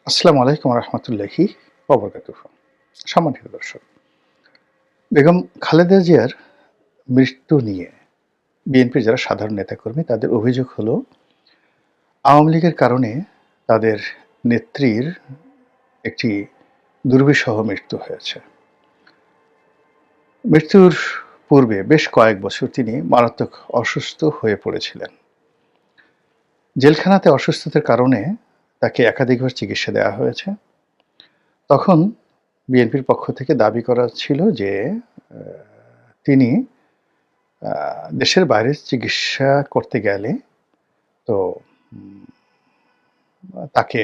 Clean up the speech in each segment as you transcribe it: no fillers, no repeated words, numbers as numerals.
আসসালামু আলাইকুম রহমতুল্লাহি ওয়া বারাকাতুহু। সম্মানিত দর্শক, বেগম খালেদা জিয়ার মৃত্যু নিয়ে বিএনপির যারা সাধারণ নেতাকর্মী তাদের অভিযোগ হলো আওয়ামী লীগের কারণে তাদের নেত্রীর একটি দুর্বিষহ মৃত্যু হয়েছে। মৃত্যুর পূর্বে বেশ কয়েক বছর তিনি মারাত্মক অসুস্থ হয়ে পড়েছিলেন। জেলখানাতে অসুস্থতার কারণে তাকে একাধিকবার চিকিৎসা দেওয়া হয়েছে। তখন বিএনপির পক্ষ থেকে দাবি করা ছিল যে তিনি দেশের বাইরে চিকিৎসা করতে গেলে তো উম তাকে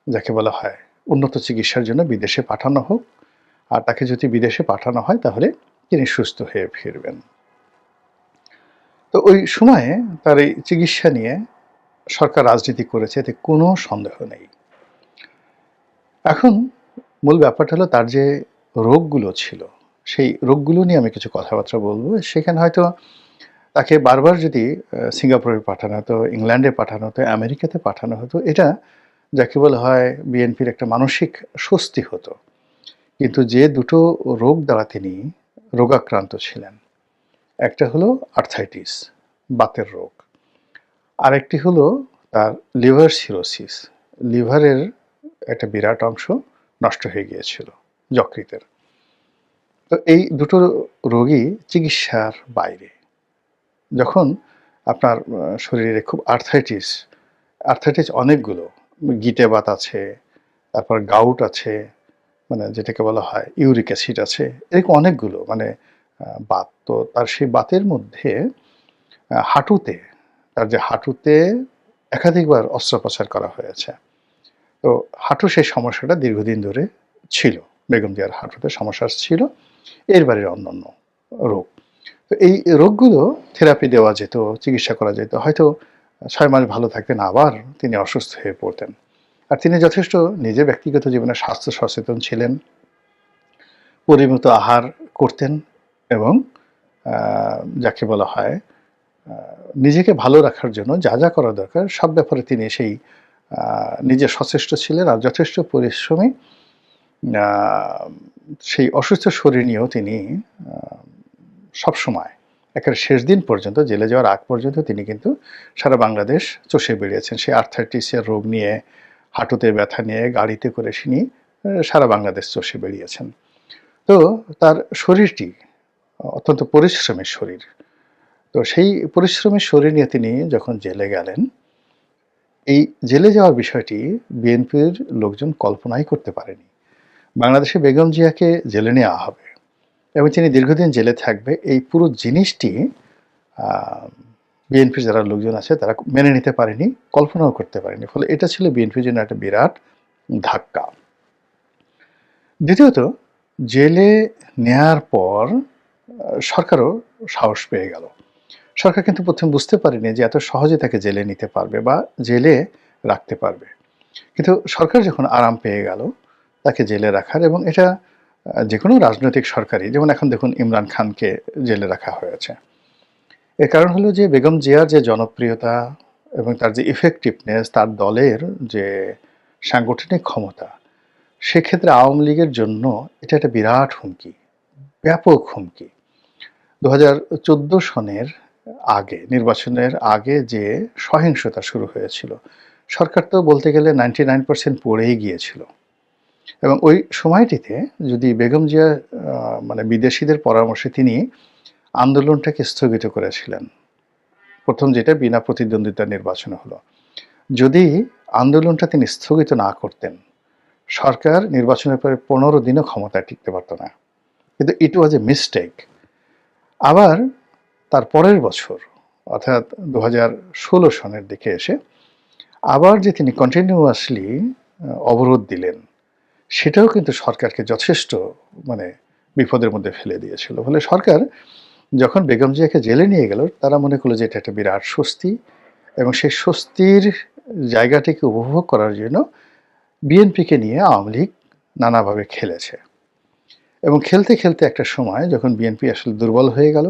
যাকে বলা হয় উন্নত চিকিৎসার জন্য বিদেশে পাঠানো হোক। আর তাকে যদি বিদেশে পাঠানো হয় তাহলে তিনি সুস্থ হয়ে ফিরবেন। তো ওই সময়ে তার এই চিকিৎসা নিয়ে সরকার রাজনীতি করেছে, এতে কোনো সন্দেহ নেই। এখন মূল ব্যাপারটা হলো তার যে রোগগুলো ছিল, সেই রোগগুলো নিয়ে আমি কিছু কথাবার্তা বলব। সেখানে হয়তো তাকে বারবার যদি সিঙ্গাপুরে পাঠানো হতো, ইংল্যান্ডে পাঠানো হতো, আমেরিকাতে পাঠানো হতো, এটা যাকে বলা হয় বিএনপির একটা মানসিক স্বস্তি হতো। কিন্তু যে দুটো রোগ দ্বারা তিনি রোগাক্রান্ত ছিলেন, একটা হলো আর্থ্রাইটিস, বাতের রোগ। আরেকটি হলো তার লিভার সিরোসিস, লিভারের একটা বিরাট অংশ নষ্ট হয়ে গিয়েছিল যকৃতের। তো এই দুটো রোগই চিকিৎসার বাইরে। যখন আপনার শরীরে খুব আর্থ্রাইটিস অনেকগুলো, গিঁটে বাত আছে, তারপর গাউট আছে, মানে যেটাকে বলা হয় ইউরিক অ্যাসিড আছে, এরকম অনেকগুলো মানে বাত। তো তার সেই বাতের মধ্যে হাঁটুতে, তার যে হাঁটুতে একাধিকবার অস্ত্রোপচার করা হয়েছে। তো হাঁটুর সেই সমস্যাটা দীর্ঘদিন ধরে ছিল। বেগম জিয়ার হাঁটুতে সমস্যা ছিল, এর বাইরে অন্যান্য রোগ। তো এই রোগগুলো থেরাপি দেওয়া যেত, চিকিৎসা করা যেত। হয়তো ৬ মাস ভালো থাকতেন, আবার তিনি অসুস্থ হয়ে পড়তেন। আর তিনি যথেষ্ট নিজে ব্যক্তিগত জীবনে স্বাস্থ্য সচেতন ছিলেন, পরিমিত আহার করতেন এবং যাকে বলা হয় নিজেকে ভালো রাখার জন্য যা, যা করা দরকার সব ব্যাপারে তিনি সেই নিজে সচেষ্ট ছিলেন। আর যথেষ্ট পরিশ্রমী, আ সেই অসুস্থ শরীর নিয়েও তিনি আ সবসময় একেবারে শেষ দিন পর্যন্ত, জেলে যাওয়ার আগ পর্যন্ত তিনি কিন্তু সারা বাংলাদেশ চষে বেড়িয়েছেন। সেই আর্থ্রাইটিসের রোগ নিয়ে, হাঁটুতে ব্যথা নিয়ে গাড়িতে করে তিনি সারা বাংলাদেশ চষে বেড়িয়েছেন। তো তার শরীরটি অত্যন্ত পরিশ্রমের শরীর। তো সেই পরিশ্রমের শরীর নিয়ে তিনি যখন জেলে গেলেন, এই জেলে যাওয়ার বিষয়টি বিএনপির লোকজন কল্পনাই করতে পারেনি। বাংলাদেশে বেগম জিয়াকে জেলে নেওয়া হবে এবং তিনি দীর্ঘদিন জেলে থাকবে, এই পুরো জিনিসটি আ বিএনপির যারা লোকজন আছে তারা মেনে নিতে পারেনি, কল্পনাও করতে পারেনি। ফলে এটা ছিল বিএনপির জন্য একটা বিরাট ধাক্কা। দ্বিতীয়ত, জেলে নেয়ার পর সরকারও সাহস পেয়ে গেল। সরকার কিন্তু ১ম বুঝতে পারেনি যে এত সহজে তাকে জেলে নিতে পারবে বা জেলে রাখতে পারবে। কিন্তু সরকার যখন আরাম পেয়ে গেল তাকে জেলে রাখার, এবং এটা যেকোনো রাজনৈতিক সরকারই, যেমন এখন দেখুন ইমরান খানকে জেলে রাখা হয়েছে। এর কারণ হলো যে বেগম জিয়ার যে জনপ্রিয়তা এবং তার যে ইফেক্টিভনেস, তার দলের যে সাংগঠনিক ক্ষমতা, সেক্ষেত্রে আওয়ামী লীগের জন্য এটা একটা বিরাট হুমকি, ব্যাপক হুমকি। ২০১৪ সনের আগে, নির্বাচনের আগে যে সহিংসতা শুরু হয়েছিল, সরকার তো বলতে গেলে 99% পড়েই গিয়েছিল। এবং ওই সময়টিতে যদি বেগম জিয়া মানে বিদেশিদের পরামর্শে তিনি আন্দোলনটাকে স্থগিত করেছিলেন। ১ম যেটা বিনা প্রতিদ্বন্দ্বিতার নির্বাচনে হলো। যদি আন্দোলনটা তিনি স্থগিত না করতেন, সরকার নির্বাচনের পরে ১৫ দিনও ক্ষমতায় টিকতে পারত না। কিন্তু ইট ওয়াজ এ মিস্টেক। আবার তার পরের বছর অর্থাৎ ২০১৬ সনের দিকে এসে আবার যে তিনি কন্টিনিউয়াসলি অবরোধ দিলেন, সেটাও কিন্তু সরকারকে যথেষ্ট মানে বিপদের মধ্যে ফেলে দিয়েছিল। ফলে সরকার যখন বেগম জিয়াকে জেলে নিয়ে গেল, তারা মনে করল যে এটা একটা বিরাট স্বস্তি, এবং সেই স্বস্তির জায়গাটিকে উপভোগ করার জন্য বিএনপিকে নিয়ে আওয়ামী লীগ নানাভাবে খেলেছে। এবং খেলতে, খেলতে একটা সময় যখন বিএনপি আসলে দুর্বল হয়ে গেল,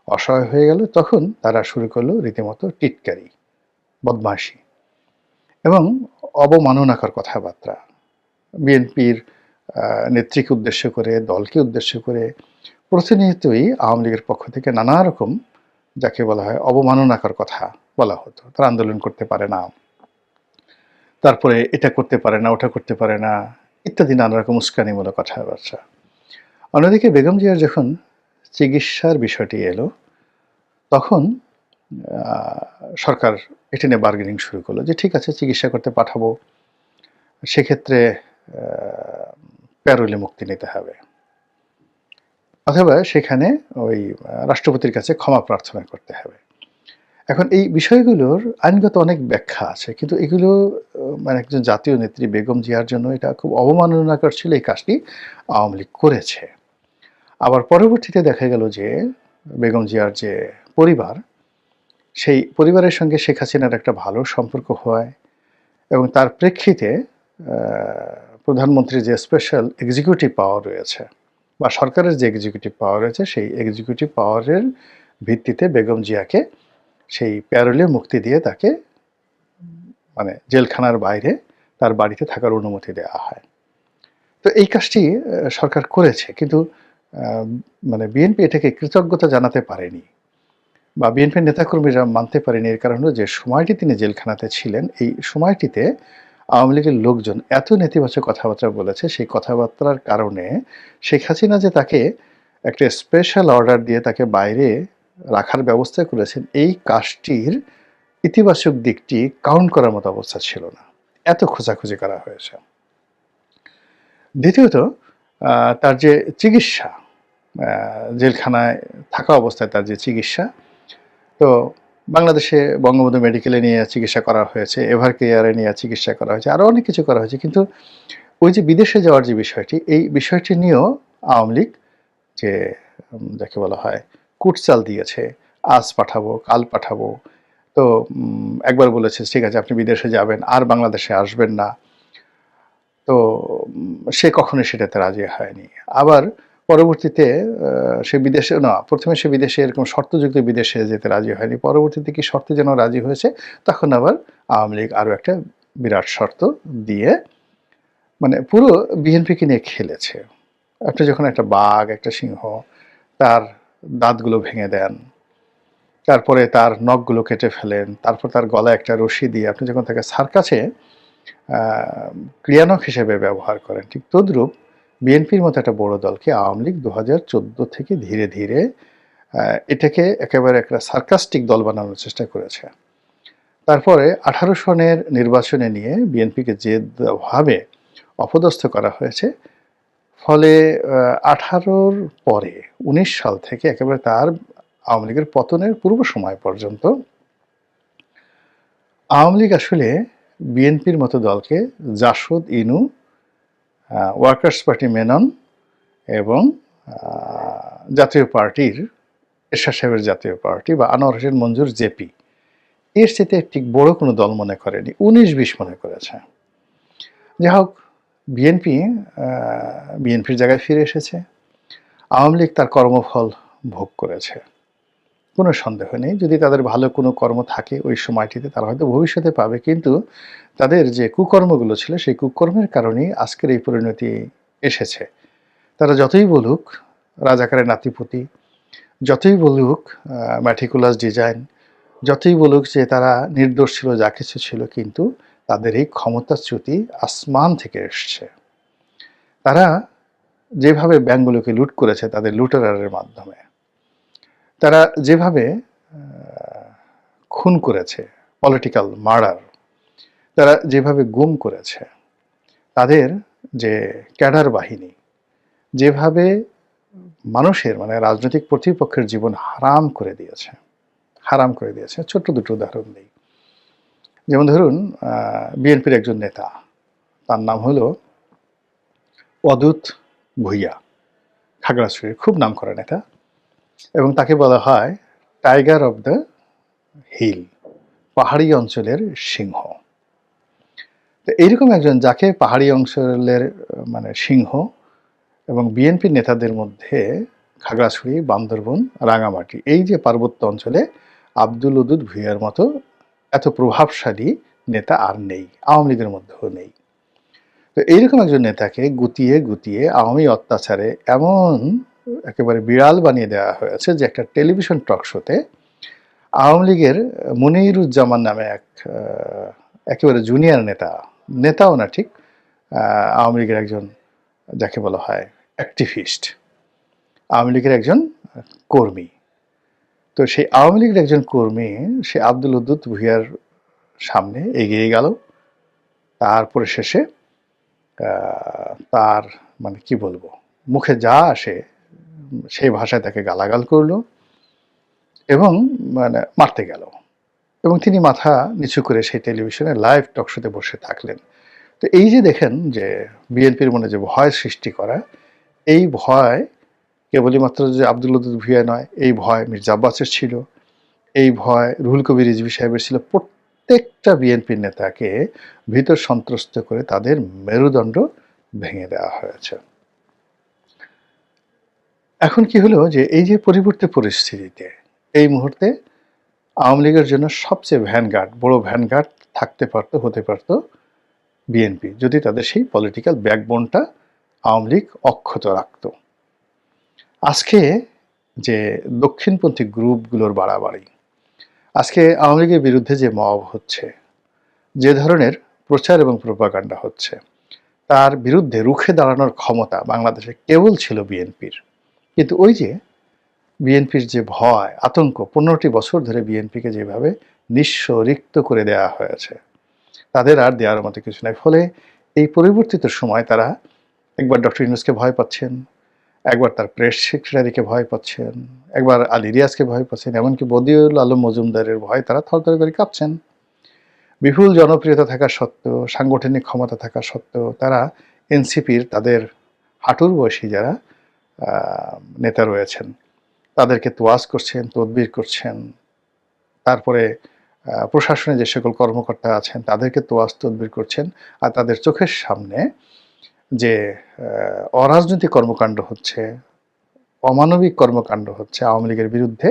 অসহায় হয়ে গেল, তখন তারা শুরু করলো রীতিমতো টিটকারি, বদমাশি। এবং অবমাননাকর কথাবার্তা বিএনপির নেত্রীকে উদ্দেশ্য করে, দলকে উদ্দেশ্য করে প্রতিনিয়তই আওয়ামী লীগের পক্ষ থেকে নানা রকম যাকে বলা হয় অবমাননাকর কথা বলা হতো। তারা আন্দোলন করতে পারে না, তারপরে এটা করতে পারে না, ওটা করতে পারে না, ইত্যাদি নানা রকম উস্কানিমূলক কথাবার্তা। অন্যদিকে বেগম জিয়ার যখন চিকিৎসার বিষয়টি এলো, তখন সরকার এটা নিয়ে বার্গেনিং শুরু করলো যে ঠিক আছে চিকিৎসা করতে পাঠাবো, সেক্ষেত্রে প্যারোলে মুক্তি নিতে হবে, অথবা সেখানে ওই রাষ্ট্রপতির কাছে ক্ষমা প্রার্থনা করতে হবে। এখন এই বিষয়গুলোর আইনগত অনেক ব্যাখ্যা আছে, কিন্তু এগুলো মানে একজন জাতীয় নেত্রী বেগম জিয়ার জন্য এটা খুব অবমাননাকর ছিল। এই কাজটি আওয়ামী লীগ করেছে। আবার পরবর্তীতে দেখা গেল যে বেগম জিয়ার যে পরিবার, সেই পরিবারের সঙ্গে শেখ হাসিনার একটা ভালো সম্পর্ক হয় এবং তার প্রেক্ষিতে প্রধানমন্ত্রীর যে স্পেশাল এক্সিকিউটিভ পাওয়ার রয়েছে বা সরকারের যে এক্সিকিউটিভ পাওয়ার রয়েছে, সেই এক্সিকিউটিভ পাওয়ারের ভিত্তিতে বেগম জিয়াকে সেই প্যারোলে মুক্তি দিয়ে তাকে মানে জেলখানার বাইরে তার বাড়িতে থাকার অনুমতি দেওয়া হয়। তো এই কাজটি সরকার করেছে, কিন্তু মানে বিএনপি এটাকে কৃতজ্ঞতা জানাতে পারেনি বা বিএনপির নেতাকর্মীরা মানতে পারেনি। এর কারণ হলো যে সময়টি তিনি জেলখানাতে ছিলেন, এই সময়টিতে আওয়ামী লীগের লোকজন এত নেতিবাচক কথাবার্তা বলেছে, সেই কথাবার্তার কারণে শেখ হাসিনা যে তাকে একটা স্পেশাল অর্ডার দিয়ে তাকে বাইরে রাখার ব্যবস্থা করেছেন, এই কাজটির ইতিবাচক দিকটি কাউন্ট করার মতো অবস্থা ছিল না, এত খোঁজাখুঁজি করা হয়েছে। দ্বিতীয়ত তার যে চিকিৎসা, জেলখানায় থাকা অবস্থায় তার যে চিকিৎসা, তো বাংলাদেশে বঙ্গবন্ধু মেডিকেলে নিয়ে চিকিৎসা করা হয়েছে, এভার কেয়ারে নিয়ে চিকিৎসা করা হয়েছে, আরও অনেক কিছু করা হয়েছে, কিন্তু ওই যে বিদেশে যাওয়ার যে বিষয়টি, এই বিষয়টি নিয়েও আওয়ামী লীগ যে যাকে বলা হয় কুটচাল দিয়েছে, আজ পাঠাবো, কাল পাঠাবো। তো একবার বলেছে ঠিক আছে আপনি বিদেশে যাবেন, আর বাংলাদেশে আসবেন না। তো সে কখনোই সেটাতে রাজি হয়নি। আবার পরবর্তীতে সে বিদেশে না, প্রথমে সে বিদেশে এরকম শর্তযুক্ত বিদেশে যেতে রাজি হয়নি, পরবর্তীতে কি শর্তে যেন রাজি হয়েছে, তখন আবার আওয়ামী লীগ আরও একটা বিরাট শর্ত দিয়ে মানে পুরো বিএনপিকে নিয়ে খেলেছে। আপনি যখন একটা বাঘ, একটা সিংহ, তার দাঁতগুলো ভেঙে দেন, তারপরে তার নখগুলো কেটে ফেলেন, তারপর তার গলায় একটা রশি দিয়ে আপনি যখন তাকে সার্কাসে ক্রিয়ানক হিসেবে ব্যবহার করেন, ঠিক তদ্রূপ বিএনপির মতো একটা বড় দলকে আওয়ামী লীগ 2014 থেকে ধীরে ধীরে এটাকে একেবারে একটা সার্কাস্টিক দল বানানোর চেষ্টা করেছে। তারপরে 18 সনের নির্বাচনে নিয়ে বিএনপিকে যেভাবে অপদস্থ করা হয়েছে, ফলে 18-র পরে 19 সাল থেকে একেবারে তার আওয়ামী লীগের পতনের পূর্ব সময় পর্যন্ত আওয়ামী লীগ আসলে বিএনপির মতো দলকে জাসদ, ইনু, ওয়ার্কার্স পার্টি মেনন এবং জাতীয় পার্টির এরশাদ সাহেবের জাতীয় পার্টি বা আনোয়ার হোসেন মঞ্জুর জেপি, এর সাথে ঠিক বড় কোনো দল মনে করেনি, 19-20 মনে করেছে। যাই হোক, বিএনপির জায়গায় ফিরে এসেছে, আওয়ামী লীগ তার কর্মফল ভোগ করেছে, কোনো সন্দেহ নেই। যদি তাদের ভালো কোনো কর্ম থাকে ওই সময়টিতে, তারা হয়তো ভবিষ্যতে পাবে, কিন্তু তাদের যে কুকর্মগুলো ছিল সেই কুকর্মের কারণেই আজকের এই পরিণতি এসেছে। তারা যতই বলুক রাজাকারের নাতিপুতি, যতই বলুক ম্যাটিকুলাস ডিজাইন, যতই বলুক যে তারা নির্দোষ ছিল, যা কিছু ছিল, কিন্তু তাদের এই ক্ষমতাচ্যুতি আসমান থেকে এসছে। তারা যেভাবে ব্যাংকগুলোকে লুট করেছে তাদের লুটেরারের মাধ্যমে, তারা যেভাবে খুন করেছে, পলিটিক্যাল মার্ডার, তারা যেভাবে গুম করেছে, তাদের যে ক্যাডার বাহিনী যেভাবে মানুষের মানে রাজনৈতিক প্রতিপক্ষের জীবন হারাম করে দিয়েছে। ছোট্ট দুটো উদাহরণ দিই। যেমন ধরুন, বিএনপির একজন নেতা, তার নাম হলো অদূত ভূঁইয়া, খাগড়াছড়ির খুব নামকরা নেতা, এবং তাকে বলা হয় টাইগার অব দ্য হিল, পাহাড়ি অঞ্চলের সিংহ। তো এইরকম একজন, যাকে পাহাড়ি অঞ্চলের মানে সিংহ, এবং বিএনপির নেতাদের মধ্যে খাগড়াছড়ি, বান্দরবন, রাঙামাটি, এই যে পার্বত্য অঞ্চলে আব্দুল ওদুদ ভূঁইয়ার মতো এত প্রভাবশালী নেতা আর নেই, আওয়ামী লীগের মধ্যেও নেই। তো এইরকম একজন নেতাকে গুতিয়ে গুতিয়ে আওয়ামী অত্যাচারে এমন একেবারে বিড়াল বানিয়ে দেওয়া হয়েছে যে একটা টেলিভিশন টক শোতে আওয়ামী লীগের মনিরুজ্জামান নামে এক একেবারে জুনিয়র নেতাও না ঠিক, আওয়ামী লীগের একজন যাকে বলা হয় অ্যাক্টিভিস্ট, আওয়ামী লীগের একজন কর্মী। তো সেই আওয়ামী লীগের একজন কর্মী সে আব্দুল উদ্দুত ভূঁইয়ার সামনে এগিয়ে গেল, তারপরে শেষে তার মানে কি বলবো, মুখে যা আসে সেই ভাষায় তাকে গালাগাল করলো এবং মানে মারতে গেল, এবং তিনি মাথা নিচু করে সেই টেলিভিশনে লাইভ টক শোতে বসে থাকলেন। তো এই যে দেখেন যে বিএনপির মনে যে ভয় সৃষ্টি করা, এই ভয় কেবলই মাত্র যে আব্দুল উদ্দুত ভূঁইয়া নয়, এই ভয় মির্জা আব্বাসের ছিল, এই ভয় রুহুল কবির রিজভী সাহেবের ছিল। প্রত্যেকটা বিএনপির নেতাকে ভিতর সন্ত্রস্ত করে তাদের মেরুদণ্ড ভেঙে দেওয়া হয়েছে। এখন কি হলো যে এই যে পরিবর্তিত পরিস্থিতিতে এই মুহূর্তে আওয়ামী লীগের জন্য সবচেয়ে বড় ভ্যানগার্ড থাকতে পারতো, হতে পারতো বিএনপি, যদি তাদের সেই পলিটিক্যাল ব্যাকবোনটা আওয়ামী লীগ অক্ষত রাখত। আজকে যে দক্ষিণপন্থী গ্রুপগুলোর বাড়াবাড়ি, আজকে আওয়ামী লীগের বিরুদ্ধে যে মব হচ্ছে, যে ধরনের প্রচার এবং প্রোপাগান্ডা হচ্ছে, তার বিরুদ্ধে রুখে দাঁড়ানোর ক্ষমতা বাংলাদেশে কেবল ছিল বিএনপির। কিন্তু ওই যে বিএনপির যে ভয় আতঙ্ক, 15টি বছর ধরে বিএনপিকে যেভাবে নিঃস্ব রিক্ত করে দেওয়া হয়েছে, তাদের আর দেওয়ার মতো কিছু নাই। ফলে এই পরিবর্তিত সময় তারা একবার ডক্টর ইউনূসকে ভয় পাচ্ছেন, একবার তার প্রেস সেক্রেটারিকে ভয় পাচ্ছেন, একবার আলী রিয়াজকে ভয় পাচ্ছেন, এমনকি বদিউল আলম মজুমদারের ভয় তারা থরথর করে কাঁপছেন। বিপুল জনপ্রিয়তা থাকা সত্ত্বেও, সাংগঠনিক ক্ষমতা থাকা সত্ত্বেও তারা এনসিপির তাদের হাঁটুর বয়সী যারা নেতা রয়েছেন তাদেরকে তোয়াজ করছেন, তদবির করছেন। তারপরে প্রশাসনে যে সকল কর্মকর্তা আছেন তাদেরকে তোয়াজ তদবির করছেন। আর তাদের চোখের সামনে যে অরাজনৈতিক কর্মকাণ্ড হচ্ছে, অমানবিক কর্মকাণ্ড হচ্ছে আওয়ামী লীগের বিরুদ্ধে,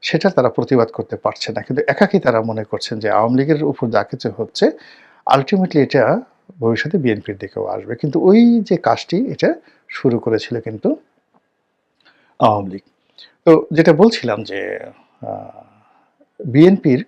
সেটা তারা প্রতিবাদ করতে পারছে না। কিন্তু একাকী তারা মনে করছেন যে আওয়ামী লীগের উপর যা কিছু হচ্ছে আলটিমেটলি এটা ভবিষ্যতে বিএনপির দিকেও আসবে। কিন্তু ওই যে কাজটি এটা শুরু করেছিল কিন্তু আওয়ামী লীগ। তো যেটা বলছিলাম যে বিএনপির